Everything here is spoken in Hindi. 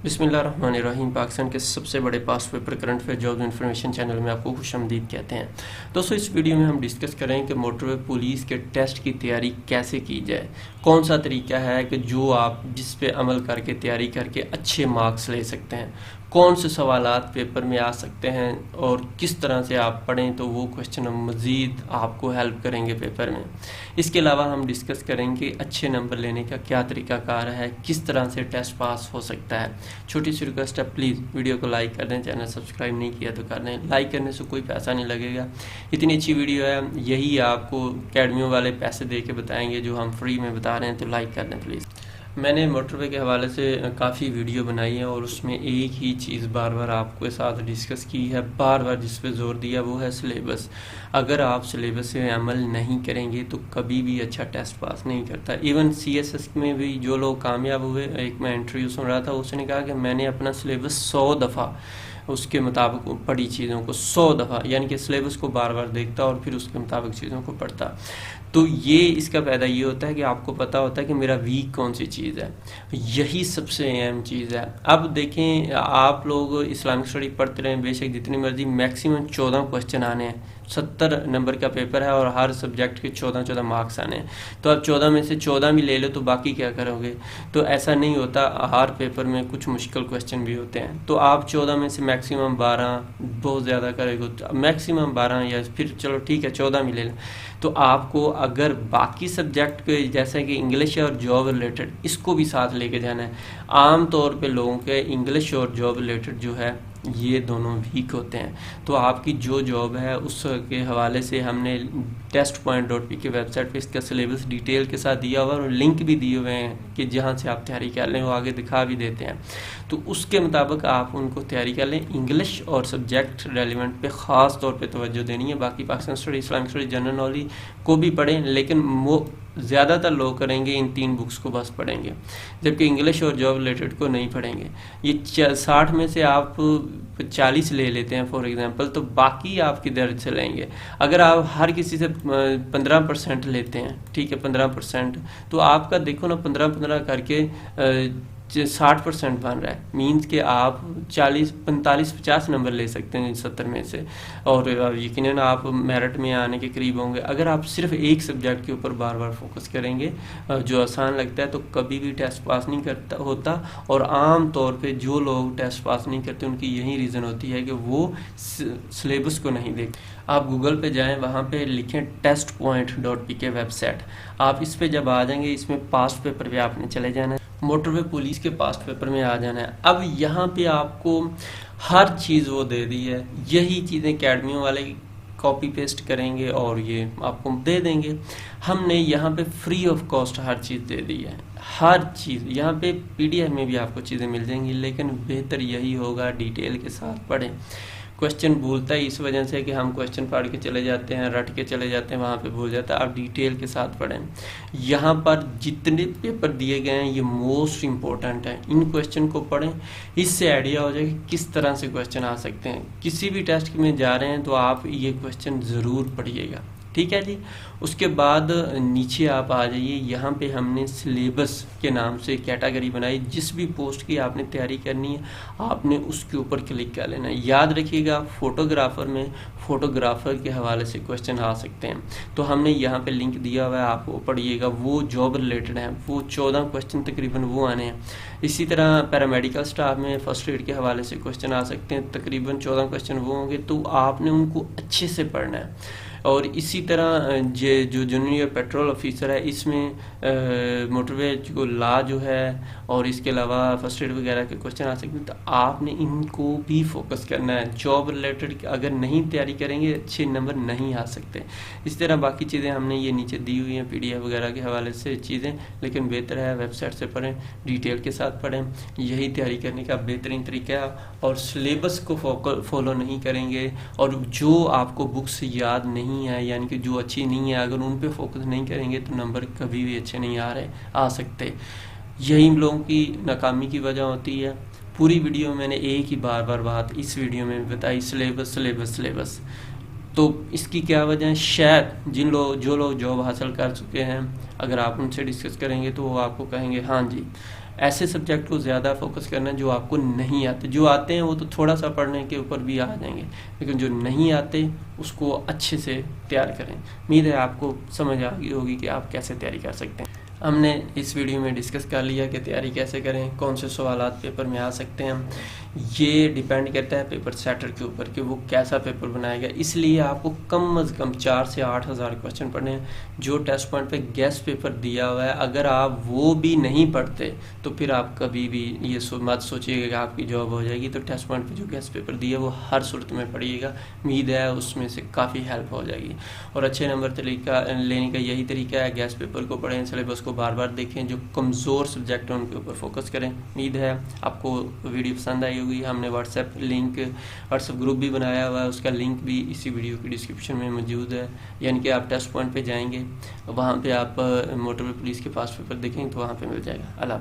बिस्मिल्लाहिर्रहमानिर्रहीम। पाकिस्तान के सबसे बड़े past paper current affair job information channel में आपको खुशामदीद कहते हैं। दोस्तों, इस वीडियो में हम डिस्कस करें कि मोटरवे पुलिस के टेस्ट की तैयारी कैसे की जाए। कौन सा तरीका है कि जो आप जिस पे अमल करके तैयारी करके अच्छे मार्क्स ले सकते हैं। कौन से सवालात पेपर में आ सकते हैं और किस तरह से आप पढ़ें तो वो क्वेश्चन मज़ीद आपको हेल्प करेंगे पेपर में। इसके अलावा हम डिस्कस करेंगे अच्छे नंबर लेने का क्या तरीकाकार है, किस तरह से टेस्ट पास हो सकता है। छोटी सी रिक्वेस्ट है, प्लीज़ वीडियो को लाइक कर दें, चैनल सब्सक्राइब नहीं किया तो कर दें। लाइक करने से कोई पैसा नहीं लगेगा, इतनी अच्छी वीडियो है, यही आपको अकेडमियों वाले पैसे दे के बताएंगे जो हम फ्री में बता रहे हैं, तो लाइक कर दें प्लीज़। मैंने मोटरवे के हवाले से काफ़ी वीडियो बनाई है और उसमें एक ही चीज़ बार बार आपके साथ डिस्कस की है, बार बार जिस पे जोर दिया वो है सिलेबस। अगर आप सिलेबस से अमल नहीं करेंगे तो कभी भी अच्छा टेस्ट पास नहीं करता। इवन CSS में भी जो लोग कामयाब हुए, एक मैं इंटरव्यू सुन रहा था, उसने कहा कि मैंने अपना सिलेबस 100 दफ़ा उसके मुताबिक पढ़ी चीज़ों को, 100 दफ़ा, यानी कि सिलेबस को बार बार देखता और फिर उसके मुताबिक चीज़ों को पढ़ता। तो ये इसका फ़ायदा ये होता है कि आपको पता होता है कि मेरा वीक कौन सी चीज़ है, यही सबसे अहम चीज़ है। अब देखें, आप लोग इस्लामिक स्टडी पढ़ते रहें बेशक जितनी मर्जी, मैक्सिमम 14 क्वेश्चन आने हैं। 70 नंबर का पेपर है और हर सब्जेक्ट के 14 मार्क्स आने हैं। तो आप 14 में से 14 भी ले लो तो बाकी क्या करोगे। तो ऐसा नहीं होता, हर पेपर में कुछ मुश्किल क्वेश्चन भी होते हैं। तो आप 14 में से मैक्सिमम 12, बहुत ज़्यादा करेंगे तो मैक्सिमम 12, या फिर चलो ठीक है 14 भी ले लें। तो आपको अगर बाकी सब्जेक्ट के जैसे कि इंग्लिश और जॉब रिलेटेड, इसको भी साथ लेके जाना है। आम तौर पे लोगों के इंग्लिश और जॉब रिलेटेड जो है ये दोनों वीक होते हैं। तो आपकी जो जॉब है उसके हवाले से हमने testpoint.p की वेबसाइट पे इसका सिलेबस डिटेल के साथ दिया हुआ और लिंक भी दिए हुए हैं कि जहाँ से आप तैयारी कर लें, वो आगे दिखा भी देते हैं। तो उसके मुताबिक आप उनको तैयारी कर लें। इंग्लिश और सब्जेक्ट रेलिवेंट पे ख़ास तौर पे तवज्जो देनी है। बाकी Pakistan study, Islamic study, general knowledge को भी पढ़ें, लेकिन वो ज़्यादातर लोग करेंगे इन 3 बुक्स को बस पढ़ेंगे, जबकि इंग्लिश और जॉब रिलेटेड को नहीं पढ़ेंगे। ये 60 में से आप 40 ले लेते हैं फॉर एग्जांपल, तो बाकी आप किधर से लेंगे। अगर आप हर किसी से 15% लेते हैं, ठीक है 15%, तो आपका देखो ना 15-15 करके 60% बन रहा है। मीन्स कि आप 40, 45, 50 नंबर ले सकते हैं 70 में से, और यकीनन आप मेरिट में आने के करीब होंगे। अगर आप सिर्फ एक सब्जेक्ट के ऊपर बार बार फोकस करेंगे जो आसान लगता है, तो कभी भी टेस्ट पास नहीं करता होता। और आम तौर पे जो लोग टेस्ट पास नहीं करते उनकी यही रीज़न होती है कि वो सिलेबस को नहीं देखते। आप गूगल पे जाएं, वहाँ पे लिखें testpoint.p के वेबसाइट। आप इस पे जब आ जाएंगे, इसमें पास्ट पेपर पे आपने चले जाना है, मोटरवे पुलिस के पास्ट पेपर में आ जाना है। अब यहाँ पे आपको हर चीज़ वो दे दी है, यही चीज़ें अकेडमियों वाले कॉपी पेस्ट करेंगे और ये आपको दे देंगे। हमने यहाँ पे फ्री ऑफ कॉस्ट हर चीज़ दे दी है, हर चीज़। यहाँ पे PDF में भी आपको चीज़ें मिल जाएंगी, लेकिन बेहतर यही होगा डिटेल के साथ पढ़ें। क्वेश्चन भूलता है इस वजह से कि हम क्वेश्चन पढ़ के चले जाते हैं, रट के चले जाते हैं, वहाँ पे भूल जाता है। आप डिटेल के साथ पढ़ें। यहाँ पर जितने पेपर दिए गए हैं ये मोस्ट इम्पोर्टेंट है, इन क्वेश्चन को पढ़ें। इससे आइडिया हो जाए कि किस तरह से क्वेश्चन आ सकते हैं। किसी भी टेस्ट में जा रहे हैं तो आप ये क्वेश्चन ज़रूर पढ़िएगा, ठीक है जी। उसके बाद नीचे आप आ जाइए, यहाँ पे हमने सिलेबस के नाम से कैटेगरी बनाई। जिस भी पोस्ट की आपने तैयारी करनी है आपने उसके ऊपर क्लिक कर लेना है। याद रखिएगा, फोटोग्राफर में फोटोग्राफर के हवाले से क्वेश्चन आ सकते हैं, तो हमने यहाँ पे लिंक दिया हुआ है, आप वो पढ़िएगा। वो जॉब रिलेटेड है, वो 14 क्वेश्चन तकरीबन वो आने हैं। इसी तरह पैरामेडिकल स्टाफ में फर्स्ट एड के हवाले से क्वेश्चन आ सकते हैं, तकरीबन 14 क्वेश्चन वो होंगे, तो आपने उनको अच्छे से पढ़ना है। और इसी तरह जो जूनियर पेट्रोल ऑफिसर है, इसमें मोटरवे को ला जो है और इसके अलावा फर्स्ट एड वगैरह के क्वेश्चन आ सकते हैं, तो आपने इनको भी फोकस करना है। जॉब रिलेटेड अगर नहीं तैयारी करेंगे अच्छे नंबर नहीं आ सकते। इस तरह बाकी चीज़ें हमने ये नीचे दी हुई हैं PDF वगैरह के हवाले से चीज़ें, लेकिन बेहतर है वेबसाइट से पढ़ें, डिटेल के साथ पढ़ें, यही तैयारी करने का बेहतरीन तरीका है। और सिलेबस को फॉलो नहीं करेंगे और जो आपको बुक्स याद नहीं है, यानी कि जो अच्छी नहीं है, अगर उन पे फोकस नहीं करेंगे तो नंबर कभी भी अच्छे नहीं आ सकते। यही लोगों की नाकामी की वजह होती है। पूरी वीडियो में मैंने एक ही बार बात इस वीडियो में बताई, सिलेबस सिलेबस सिलेबस। तो इसकी क्या वजह है, शायद जो लोग जॉब हासिल कर चुके हैं, अगर आप उनसे डिस्कस करेंगे तो वो आपको कहेंगे हाँ जी ऐसे सब्जेक्ट को ज़्यादा फोकस करना है जो आपको नहीं आते। जो आते हैं वो तो थोड़ा सा पढ़ने के ऊपर भी आ जाएंगे, लेकिन जो नहीं आते उसको अच्छे से तैयार करें। उम्मीद है आपको समझ आ गई होगी कि आप कैसे तैयारी कर सकते हैं। हमने इस वीडियो में डिस्कस कर लिया कि तैयारी कैसे करें, कौन से सवालात पेपर में आ सकते हैं। ये डिपेंड करता है पेपर सेटर के ऊपर कि वो कैसा पेपर बनाएगा, इसलिए आपको कम अज़ कम 4 से 8 हज़ार क्वेश्चन पढ़ने हैं। जो टेस्ट पॉइंट पे गेस्ट पेपर दिया हुआ है, अगर आप वो भी नहीं पढ़ते तो फिर आप कभी भी ये मत सोचिएगा कि आपकी जॉब हो जाएगी। तो टेस्ट पॉइंट पे जो गेस्ट पेपर दिया है वो हर सूरत में पढ़िएगा, उम्मीद है उसमें से काफ़ी हेल्प हो जाएगी। और अच्छे नंबर तरीका लेने का यही तरीका है, गेस्ट पेपर को पढ़ें, सिलेबस को बार बार देखें, जो कमज़ोर सब्जेक्ट हैं उनके ऊपर फोकस करें। उम्मीद है आपको वीडियो पसंद आई होगी। हमने व्हाट्सएप ग्रुप भी बनाया हुआ है, उसका लिंक भी इसी वीडियो की डिस्क्रिप्शन में मौजूद है। यानी कि आप टेस्ट पॉइंट पे जाएंगे, वहाँ पे आप मोटरवे पुलिस के पास पेपर देखेंगे तो वहाँ पे मिल जाएगा। अल्लाह।